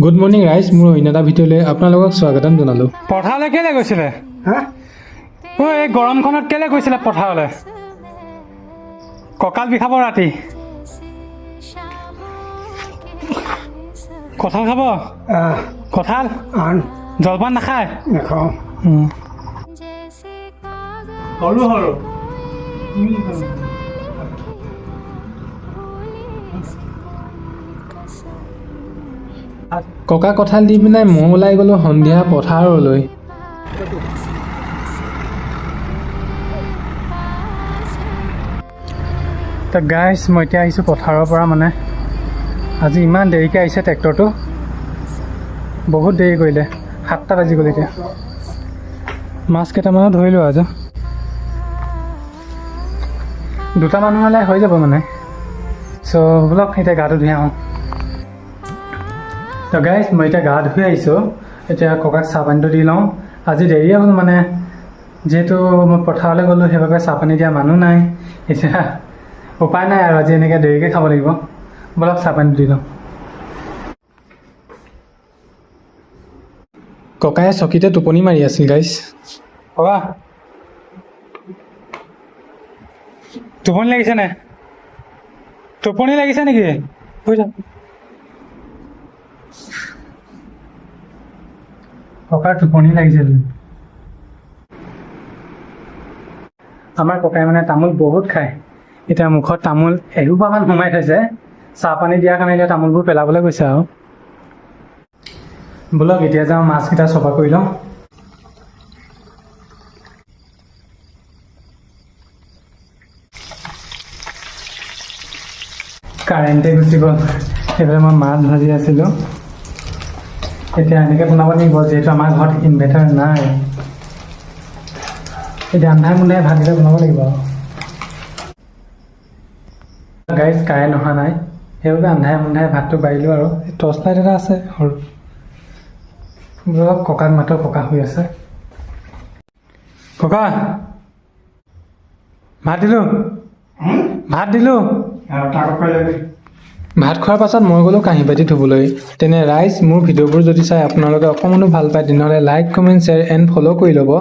Good morning ৰাইজ, মোৰ অন্য এটা ভিডিঅ'লৈ আপোনালোকক স্বাগতম জনালোঁ। পথাৰলৈ কেলৈ গৈছিলে? এই গৰমখনত কেলৈ গৈছিলে পথাৰলৈ? কঁকাল বিষাব ৰাতি। কঁঠাল খাব? কঁঠাল জলপান নাখায়? নাখাওঁ। সৰু সৰু ককা কঁঠাল দি পিনে মই ওলাই গ'লোঁ সন্ধিয়া পথাৰলৈ। তো গাইজ, মই এতিয়া আহিছোঁ পথাৰৰ পৰা। মানে আজি ইমান দেৰিকৈ আহিছে ট্ৰেক্টৰটো, বহুত দেৰি কৰিলে। 7টা বাজি গ'ল এতিয়া। মাছ কেইটামানো ধৰিলোঁ আজি। 2টা মানুহ হ'লে হৈ যাব মানে। চ' ব'লক এতিয়া গাটো ধুই আহোঁ। তো গাইজ, মই এতিয়া গা ধুই আহিছোঁ। এতিয়া ককাক চাহপানীটো দি লওঁ। আজি দেৰিয়ে হ'ল মানে, যিহেতু মই পথাৰলৈ গ'লোঁ, সেইবাবে চাহপানী দিয়া মানুহ নাই। এতিয়া উপায় নাই আৰু, আজি এনেকৈ দেৰিকৈ খাব লাগিব। ব'লক চাহপানীটো দি লওঁ। ককায়ে চকীতে টোপনি মাৰি আছিল গাইজ। ককা, টোপনি লাগিছে নে? টোপনি লাগিছে নেকি? শুই যাম। ককাৰ টোপনি লাগিছিল। আমাৰ ককাই মানে তামোল বহুত খায়। এতিয়া মুখত তামোল এসোপামান সোমাই থৈছে। চাহপানী দিয়াৰ কাৰণে এতিয়া তামোলবোৰ পেলাবলৈ গৈছে আৰু। ব'লক এতিয়া যাওঁ, মাছকেইটা চফা কৰি লওঁ। কাৰেণ্টে গুচি গ'ল। সেইবাবে মই মাছ ভাজি আছিলোঁ। এতিয়া এনেকৈ বনাব লাগিব, যিহেতু আমাৰ ঘৰত ইনভাৰ্টাৰ নাই। এতিয়া আন্ধাৰে মুন্ধাৰে ভাতকেইটা বনাব লাগিব আৰু। গাইজ, কাৰেণ্ট অহা নাই, সেইবাবে আন্ধাৰে মুন্ধাৰে ভাতটো বাঢ়িলোঁ আৰু। টৰ্চ লাইট এটা আছে সৰু। ব'লক ককাক মাত্ৰ, ককা শুই আছে। ককা, ভাত দিলোঁ। ভাত দিলোঁ। ভাত খোৱাৰ পাছত মই গ'লোঁ কাঁহী বাতি ধুবলৈ। তেনে ৰাইজ, মোৰ ভিডিঅ'বোৰ যদি চাই আপোনালোকে অকণমানো ভাল পায়, তেনেহ'লে like, comment, share and follow' কৰি ল'ব।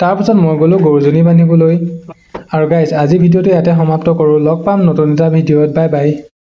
তাৰপিছত মই গ'লোঁ গৰুজনী বান্ধিবলৈ। আৰু গাইজ, আজি ভিডিঅ'টো ইয়াতে সমাপ্ত কৰোঁ। লগ পাম নতুন এটা ভিডিঅ'ত। Bye bye.